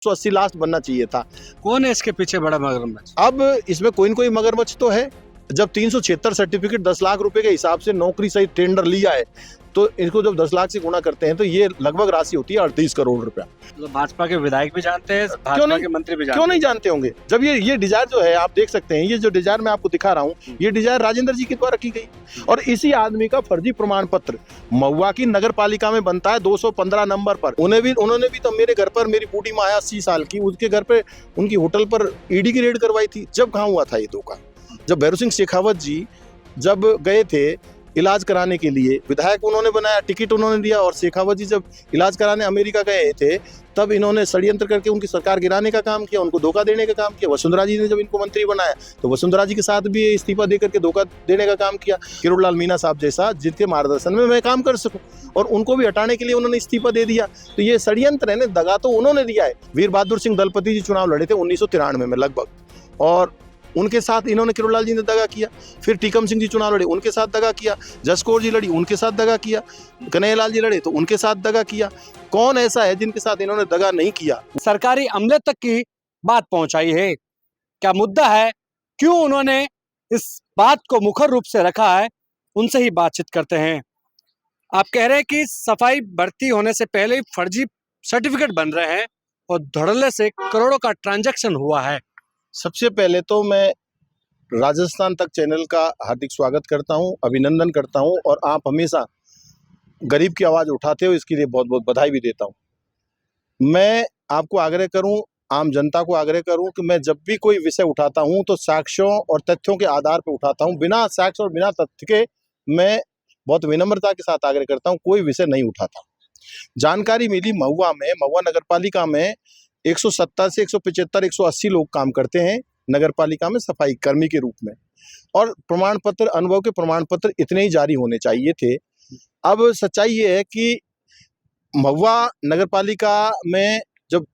180 last बनना चाहिए था। कौन है इसके पीछे बड़ा मगरमच्छ? अब इसमें कोई न कोई मगरमच्छ तो है। जब 376 सर्टिफिकेट 10 लाख रुपए के हिसाब से नौकरी सहित टेंडर लिया है, तो इनको जब 10 लाख से गुणा करते हैं तो ये लगभग राशि होती है 38 करोड़ रुपया। तो भाजपा के विधायक भी जानते हैं, भाजपा के मंत्री भी जानते क्यों नहीं जानते होंगे? जब ये डिजायर जो है, आप देख सकते हैं, ये जो डिजायर मैं आपको दिखा रहा हूँ, ये डिजायर राजेंद्र जी के द्वारा की गई और इसी आदमी का फर्जी प्रमाण पत्र महुआ की नगर पालिका में बनता है 215 नंबर पर। उन्होंने भी तो मेरे घर पर, मेरी बूढ़ी माँ 80 साल की, उसके घर पे उनकी होटल पर ईडी की रेड करवाई थी। जब कहाँ हुआ था ये धोखा? जब भैरव सिंह शेखावत जी जब गए थे इलाज कराने के लिए, विधायक उन्होंने बनाया, टिकट उन्होंने दिया, और शेखावत जी जब इलाज कराने अमेरिका गए थे तब इन्होंने षड्यंत्र करके उनकी सरकार गिराने का काम किया, उनको धोखा देने का काम किया। वसुंधरा जी ने जब इनको मंत्री बनाया तो वसुंधरा जी के साथ भी इस्तीफा दे करके धोखा देने का काम किया। किरोड़लाल मीणा साहब जैसा, जिनके मार्गदर्शन में मैं काम कर सकूं, और उनको भी हटाने के लिए उन्होंने इस्तीफा दे दिया। तो ये षड्यंत्र है ना, दगा तो उन्होंने दिया है। वीर बहादुर सिंह दलपति जी चुनाव लड़े थे 1993 में लगभग, और उनके साथ इन्होंने किरोड़लाल जी ने दगा किया। फिर टीकम सिंह जी चुनाव लड़े, उनके साथ दगा किया। जसकौर जी लड़ी, उनके साथ दगा किया। कन्हैयालाल जी लड़े तो उनके साथ दगा किया। कौन ऐसा है जिनके साथ इन्होंने दगा नहीं किया? सरकारी अमले तक की बात पहुंचाई है। क्या मुद्दा है, क्यों उन्होंने इस बात को मुखर रूप से रखा है, उनसे ही बातचीत करते हैं। आप कह रहे हैं कि सफाई भर्ती होने से पहले ही फर्जी सर्टिफिकेट बन रहे हैं और धड़ल्ले से करोड़ों का ट्रांजैक्शन हुआ है। सबसे पहले तो मैं राजस्थान तक चैनल का हार्दिक स्वागत करता हूं, अभिनंदन करता हूं, और आप हमेशा गरीब की आवाज़ उठाते हो, इसके लिए बहुत बहुत बधाई भी देता हूं। मैं आपको आग्रह करूं, आम जनता को आग्रह करूं कि मैं जब भी कोई विषय उठाता हूं तो साक्ष्यों और तथ्यों के आधार पर उठाता हूं। बिना साक्ष्य और बिना तथ्य के मैं बहुत विनम्रता के साथ आग्रह करता हूं, कोई विषय नहीं उठाता। जानकारी मिली महुआ में, महुआ नगर पालिका में 170 से 175 180 लोग काम करते हैं नगर पालिका में सफाई कर्मी के रूप में, और प्रमाण पत्र, अनुभव के प्रमाण पत्र इतने ही जारी होने चाहिए थे। अब सच्चाई ये है कि महुआ नगर पालिका में जब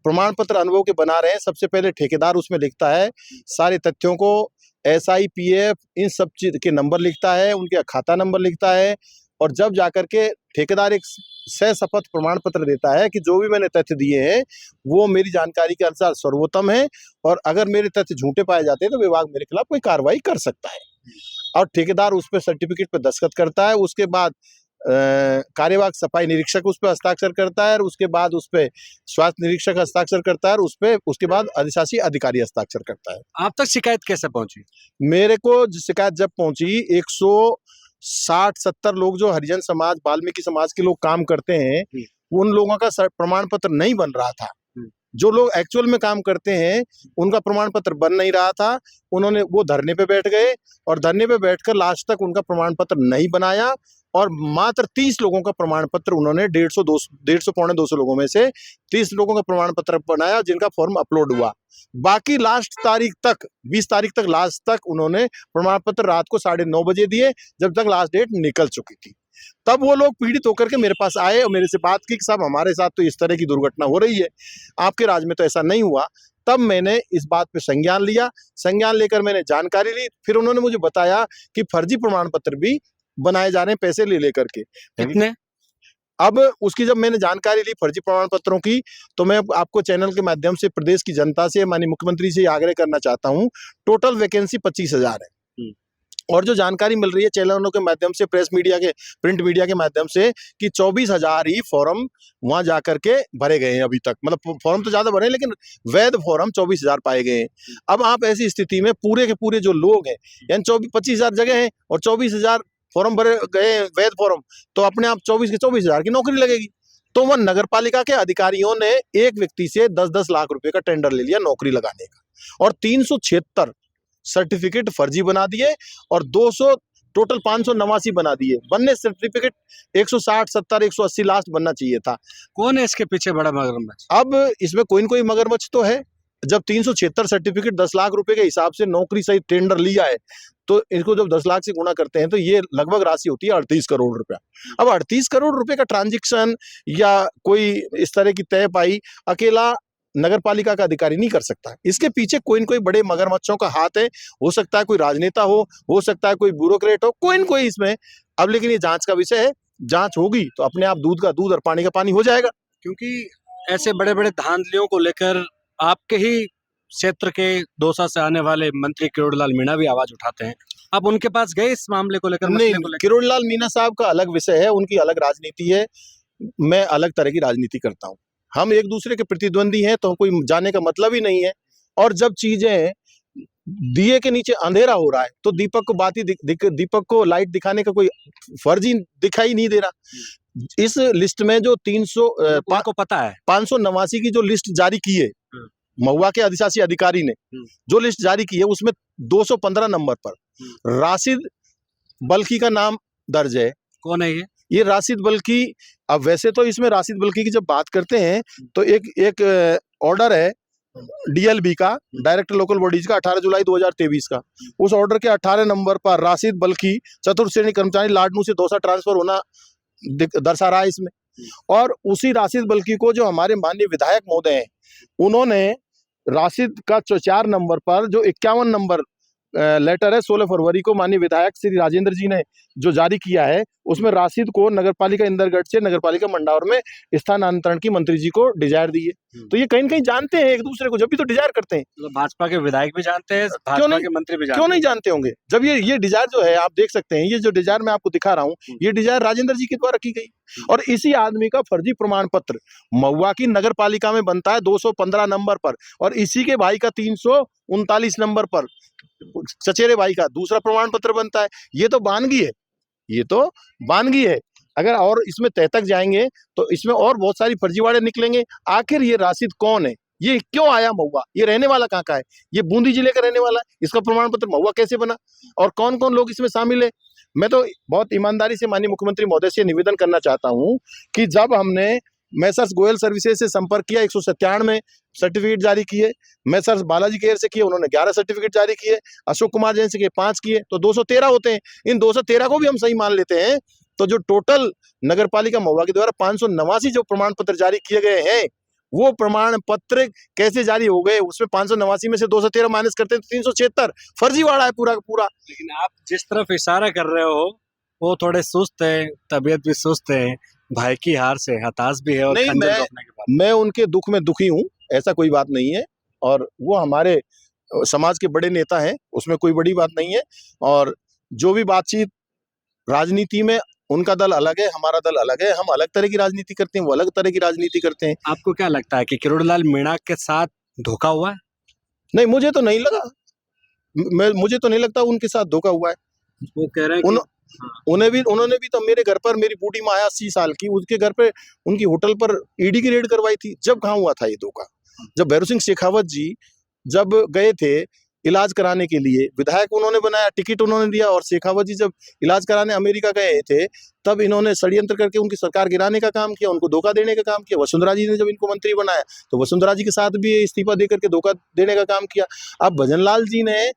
प्रमाण पत्र अनुभव के बना रहे हैं, सबसे पहले ठेकेदार उसमें लिखता है सारे तथ्यों को, SIPF इन सब चीज के नंबर लिखता है, उनके खाता नंबर लिखता है, और जब जाकर के ठेकेदार एक सशपथ प्रमाण पत्र देता है कि जो भी मैंने तथ्य दिए हैं वो मेरी जानकारी के अनुसार सर्वोत्तम है, और अगर मेरे तथ्य झूठे पाए जाते हैं तो विभाग मेरे खिलाफ कोई कार्रवाई कर सकता है। और ठेकेदार उस पर सर्टिफिकेट पर दस्तखत करता है। उसके बाद कार्यवाहक सफाई निरीक्षक उस पर हस्ताक्षर करता है, और उसके बाद उस पर स्वास्थ्य निरीक्षक हस्ताक्षर करता है, और उस पर उसके बाद अधिशासी अधिकारी हस्ताक्षर करता है। आप तक शिकायत कैसे पहुंची? मेरे को शिकायत जब पहुंची, 160-70 लोग जो हरिजन समाज, वाल्मीकि समाज के लोग काम करते हैं, उन लोगों का प्रमाण पत्र नहीं बन रहा था। जो लोग एक्चुअल में काम करते हैं उनका प्रमाण पत्र बन नहीं रहा था। वो धरने पे बैठ गए, और धरने पे बैठकर लास्ट तक उनका प्रमाण पत्र नहीं बनाया, और मात्र 30 लोगों का प्रमाण पत्र उन्होंने 150 पौने 200 लोगों में से 30 लोगों का प्रमाण पत्र बनाया जिनका फॉर्म अपलोड हुआ। बाकी लास्ट तारीख तक, 20 तारीख तक लास्ट तक उन्होंने प्रमाण पत्र रात को 9:30 बजे दिए, जब तक लास्ट डेट निकल चुकी थी। तब वो लोग पीड़ित होकर के मेरे पास आए और मेरे से बात की कि साहब हमारे साथ तो इस तरह की दुर्घटना हो रही है, आपके राज्य में तो ऐसा नहीं हुआ। तब मैंने इस बात पे संज्ञान लिया। संज्ञान लेकर मैंने जानकारी ली। फिर उन्होंने मुझे बताया कि फर्जी प्रमाण पत्र भी बनाए जा रहे हैं पैसे ले लेकर के। कितने? अब उसकी जब मैंने जानकारी ली फर्जी प्रमाण पत्रों की, तो मैं आपको चैनल के माध्यम से प्रदेश की जनता से, माननीय मुख्यमंत्री से आग्रह करना चाहता हूं, टोटल वैकेंसी 25,000 है। और जो जानकारी मिल रही है चैनलों के माध्यम से, प्रेस मीडिया के, प्रिंट मीडिया के माध्यम से, कि 24,000 ही फॉर्म वहां जाकर के भरे गए हैं अभी तक। मतलब फॉर्म तो ज्यादा भरे, लेकिन वैध फॉर्म 24,000 पाए गए हैं। अब आप ऐसी स्थिति में पूरे के पूरे जो लोग हैं, यानी 25,000 जगह है और 24,000 फॉर्म भरे गए वैध फॉर्म, तो अपने आप 24 के 24,000 की नौकरी लगेगी। तो वह नगर पालिका के अधिकारियों ने एक व्यक्ति से 10-10 लाख रुपए का टेंडर ले लिया नौकरी लगाने का, और 376 सर्टिफिकेट फर्जी बना दिए, और 200 टोटल 589 बना दिए। बनने सर्टिफिकेट 160, 70, 180 लास्ट बनना चाहिए था। कौन है इसके पीछे बड़ा मगरमच्छ? अब इसमें कोई न कोई मगरमच्छ तो है। जब 376 सर्टिफिकेट 10 लाख रुपए के हिसाब से नौकरी सहित टेंडर लिया है, तो इनको जब 10 लाख से गुणा करते हैं तो ये लगभग राशि होती है 38 करोड़ रुपया। अब 38 करोड़ रुपए का ट्रांजैक्शन या कोई इस तरह की तय पाई अकेला नगर पालिका का अधिकारी नहीं कर सकता। इसके पीछे कोई न कोई बड़े मगरमच्छों का हाथ है। हो सकता है कोई राजनेता हो सकता है कोई ब्यूरोक्रेट हो, कोई न कोई इसमें। अब लेकिन ये जांच का विषय है, जांच होगी तो अपने आप दूध का दूध और पानी का पानी हो जाएगा। क्योंकि ऐसे बड़े बड़े धांधलियों को लेकर आपके ही क्षेत्र के दौसा से आने वाले मंत्री किरोड़ीलाल मीणा भी आवाज उठाते हैं। आप उनके पास गए इस मामले को लेकर, नहीं, मसले को लेकर? किरोड़ीलाल मीणा साहब का अलग विषय है, उनकी अलग राजनीति है, मैं अलग तरह की राजनीति करता हूँ। हम एक दूसरे के प्रतिद्वंदी हैं तो कोई जाने का मतलब ही नहीं है। और जब चीजें दिए के नीचे अंधेरा हो रहा है तो दीपक को बाती दीपक को लाइट दिखाने का कोई फर्ज ही दिखाई नहीं दे रहा। इस लिस्ट में जो 300 आपको पता है 589 की जो लिस्ट जारी की है महुआ के अधिशासी अधिकारी ने जो लिस्ट जारी की है उसमें 215 नंबर पर राशिद बल्की का नाम दर्ज है। कौन है ये राशिद बल्की, अब वैसे तो इसमें राशिद बल्की की जब बात करते हैं तो एक ऑर्डर है डीएलबी का, डायरेक्टर लोकल बॉडीज का, 18 जुलाई 2023 का। उस ऑर्डर के 18 नंबर पर राशिद बल्की चतुर्थ श्रेणी कर्मचारी लाडनू से दौसा ट्रांसफर होना दर्शा रहा है इसमें। और उसी राशिद बल्की को जो हमारे माननीय विधायक महोदय हैं उन्होंने राशिद का 4 नंबर पर जो 51 नंबर लेटर है 16 फरवरी को माननीय विधायक श्री राजेंद्र जी ने जो जारी किया है उसमें राशिद को नगरपालिका इंदरगढ़ से नगरपालिका मंडावर में स्थानांतरण की मंत्री जी को डिजायर दी है। तो ये कहीं न कहीं जानते हैं एक दूसरे को, जब भी तो डिजायर करते हैं। मतलब भाजपा के विधायक भी जानते हैं, भाजपा के मंत्री भी जानते हैं। क्यों नहीं जानते होंगे? जब ये डिजायर जो है आप देख सकते हैं, ये जो डिजायर मैं आपको दिखा रहा हूँ ये डिजायर राजेंद्र जी के द्वारा की गई। और इसी आदमी का फर्जी प्रमाण पत्र महुआ की नगरपालिका में बनता है 215 नंबर पर, और इसी के भाई का 339 नंबर पर चचेरे भाई का दूसरा प्रमाण पत्र बनता है। ये तो वानगी है, ये तो वानगी है। अगर और इसमें तह तक जाएंगे तो इसमें और बहुत सारी फर्जीवाड़े निकलेंगे। आखिर ये राशिद कौन है, ये क्यों आया महुआ, ये रहने वाला कहाँ का है, ये बूंदी जिले का रहने वाला है, इसका प्रमाण पत्र महुआ कैसे बना, और कौन कौन लोग इसमें शामिल है। मैं तो बहुत ईमानदारी से माननीय मुख्यमंत्री महोदय से निवेदन करना चाहता हूँ कि जब हमने मैसर्स गोयल सर्विसेज से संपर्क किया 197 सर्टिफिकेट जारी किए, मैसर्स बालाजी केयर से किए उन्होंने 11 सर्टिफिकेट जारी किए, अशोक कुमार जैन से किए 5 किए, तो 213 होते हैं। इन 213 को भी हम सही मान लेते हैं तो जो टोटल नगरपालिका महुआ के द्वारा 589 जो प्रमाण पत्र जारी किए गए हैं वो प्रमाण पत्र कैसे जारी हो गए, उसमें 589 में से 213 माइनस करते हैं तो 376 फर्जीवाड़ा है पूरा का पूरा। लेकिन आप जिस तरफ इशारा कर रहे हो वो थोड़े सुस्त है, तबीयत भी सुस्त है, भाई की हार से हताश भी है और नहीं, खंजर रोकने के बाद। मैं उनके दुख में दुखी हूँ, ऐसा कोई बात नहीं है। और वो हमारे समाज के बड़े नेता हैं, उसमें कोई बड़ी बात नहीं है। और जो भी बातचीत राजनीति में, उनका दल अलग है, हमारा दल अलग है, हम अलग तरह की राजनीति करते हैं, वो अलग तरह की राजनीति करते हैं। आपको क्या लगता है कि किरोड़ीलाल मीणा के साथ धोखा हुआ है? नहीं, मुझे तो नहीं लगा, मुझे तो नहीं लगता उनके साथ धोखा हुआ है। वो कह रहे हैं उन्होंने भी तो मेरे घर पर, मेरी बूढ़ी माँ 80 साल की, उसके घर पे उनकी होटल पर ईडी की रेड करवाई थी। जब कहाँ हुआ था ये धोखा? जब भैरव सिंह शेखावत जी जब गए थे इलाज कराने के लिए, विधायक उन्होंने बनाया, टिकट उन्होंने दिया, और शेखावत जी जब इलाज कराने अमेरिका गए थे तब इन्होंने षड्यंत्र करके उनकी सरकार गिराने का काम किया, उनको धोखा देने का काम किया। वसुंधरा जी ने जब इनको मंत्री बनाया तो वसुंधरा जी के साथ भी इस्तीफा दे करके धोखा देने का काम किया। अब भजनलाल जी ने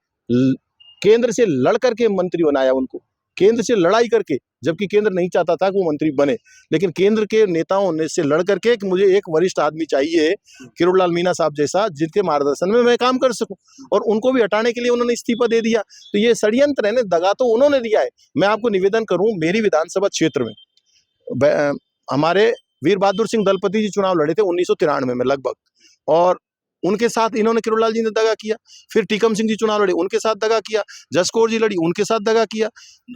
केंद्र से लड़ करके मंत्री बनाया उनको, केंद्र से लड़ाई करके, जबकि केंद्र नहीं चाहता था कि वो मंत्री बने, लेकिन केंद्र के नेताओं ने से लड़ करके कि मुझे एक वरिष्ठ आदमी चाहिए किरोड़ीलाल मीणा साहब जैसा जिनके मार्गदर्शन में मैं काम कर सकूं, और उनको भी हटाने के लिए उन्होंने इस्तीफा दे दिया। तो ये षड्यंत्र है ना, दगा तो उन्होंने दिया है। मैं आपको निवेदन करूं, मेरी विधानसभा क्षेत्र में हमारे वीर बहादुर सिंह दलपति जी चुनाव लड़े थे 1993 में लगभग, और उनके साथ इन्होंने किरोड़ीलाल जी ने दगा किया। फिर टीकम सिंह जी चुनाव लड़े, उनके साथ दगा किया। जसकौर जी लड़ी, उनके साथ दगा किया।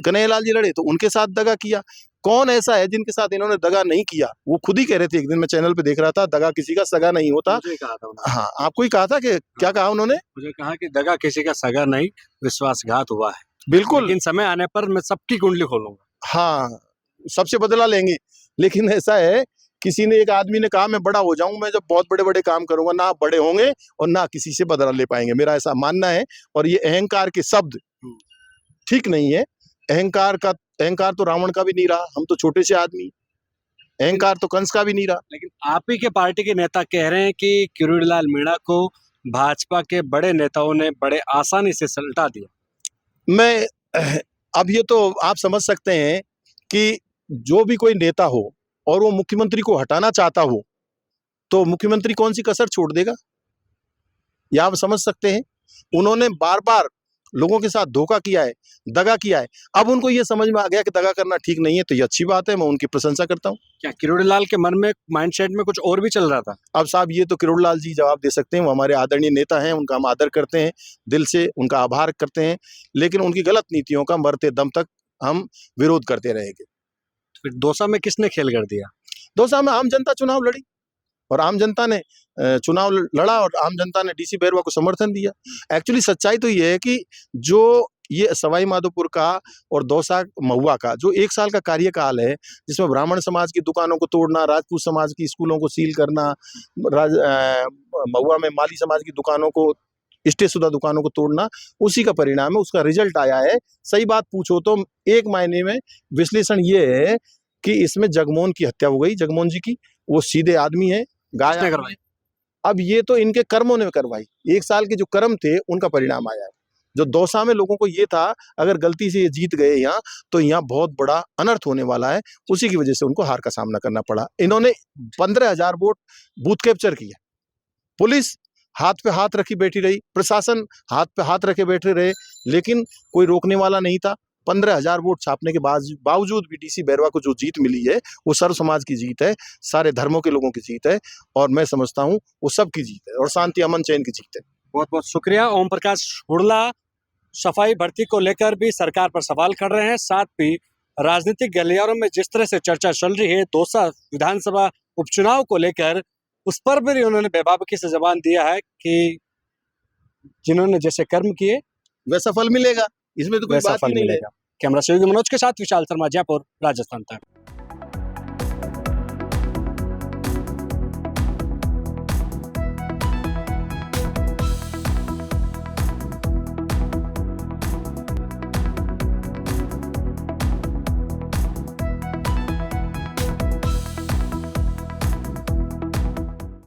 कन्हैयालाल जी लड़े तो उनके साथ दगा किया। कौन ऐसा है जिनके साथ इन्होंने दगा नहीं किया? वो खुद ही कह रहे थे, एक दिन मैं चैनल पे देख रहा था, दगा किसी का सगा नहीं होता। मुझे कहा था उन्होंने। हाँ, आपको ही कहा था कि क्या कहा उन्होंने? मुझे कहा कि दगा किसी का सगा नहीं, विश्वासघात हुआ है। बिल्कुल, लेकिन समय आने पर मैं सबकी कुंडली खोलूंगा। हाँ, सबसे बदला लेंगे। लेकिन ऐसा है, किसी ने, एक आदमी ने कहा मैं बड़ा हो जाऊं, मैं जब बहुत बड़े बड़े काम करूंगा, ना आप बड़े होंगे और ना किसी से बदला ले पाएंगे, मेरा ऐसा मानना है। और ये अहंकार के शब्द ठीक नहीं है। अहंकार तो रावण का भी नहीं रहा, हम तो छोटे से आदमी, अहंकार तो कंस का भी नहीं रहा। लेकिन आप ही के पार्टी के नेता कह रहे हैं कि किरोड़ीलाल मीणा को भाजपा के बड़े नेताओं ने बड़े आसानी से सल्टा दिया। मैं अब ये तो आप समझ सकते हैं कि जो भी कोई नेता हो और वो मुख्यमंत्री को हटाना चाहता हो तो मुख्यमंत्री कौन सी कसर छोड़ देगा, ये आप समझ सकते हैं। उन्होंने बार बार लोगों के साथ धोखा किया है, दगा किया है। अब उनको ये समझ में आ गया कि दगा करना ठीक नहीं है, तो ये अच्छी बात है, मैं उनकी प्रशंसा करता हूँ। क्या किरोड़ी लाल के मन में, माइंडसेट में कुछ और भी चल रहा था? अब साहब ये तो किरोड़ी लाल जी जवाब दे सकते हैं, वो हमारे आदरणीय नेता हैं, उनका हम आदर करते हैं, दिल से उनका आभार करते हैं, लेकिन उनकी गलत नीतियों का मरते दम तक हम विरोध करते रहेंगे। फिर दौसा में किसने खेल कर दिया? दौसा में आम जनता चुनाव लड़ी और आम जनता ने चुनाव लड़ा और आम जनता ने डीसी बैरवा को समर्थन दिया। एक्चुअली सच्चाई तो ये है कि जो ये सवाई माधोपुर का और दौसा महुआ का जो 1 साल का कार्यकाल है, जिसमें ब्राह्मण समाज की दुकानों को तोड़ना, राजपूत समाज की स्कूलों को सील करना, महुआ में माली समाज की दुकानों को, स्टेशुदा दुकानों को तोड़ना, उसी का परिणाम है, उसका रिजल्ट आया है। सही बात पूछो तो एक मायने में विश्लेषण ये है कि इसमें जगमोहन की हत्या हो गई, जगमोहन जी की। वो सीधे आदमी है, गाय किसने आदमी करवाई? है। अब ये तो इनके कर्मों ने करवाई, 1 साल के जो कर्म थे उनका परिणाम आया है। जो दौसा में लोगों को ये था अगर गलती से ये जीत गए यहाँ, तो यहाँ बहुत बड़ा अनर्थ होने वाला है, उसी की वजह से उनको हार का सामना करना पड़ा। इन्होंने 15,000 वोट बूथ कैप्चर किए। पुलिस हाथ पे हाथ रखी बैठी रही, प्रशासन हाथ पे हाथ रखे बैठे रहे, लेकिन कोई रोकने वाला नहीं था। 15,000 वोट छापने के बावजूद भी डीसी बैरवा को जो जीत मिली है, वो सर्व समाज की जीत है, सारे धर्मों के लोगों की जीत है, और मैं समझता हूँ वो सबकी जीत है और शांति अमन चैन की जीत है। बहुत बहुत शुक्रिया। ओम प्रकाश हुड़ला सफाई भर्ती को लेकर भी सरकार पर सवाल कर रहे हैं, साथ भी राजनीतिक गलियारों में जिस तरह से चर्चा चल रही है दौसा विधानसभा उपचुनाव को लेकर, उस पर भी उन्होंने बेबाकी से जबान दिया है कि जिन्होंने जैसे कर्म किए वैसा फल मिलेगा, इसमें तो कोई वैसा बात ही फल नहीं है। मिलेगा। कैमरा सहयोगी मनोज के साथ विशाल शर्मा, जयपुर, राजस्थान तक।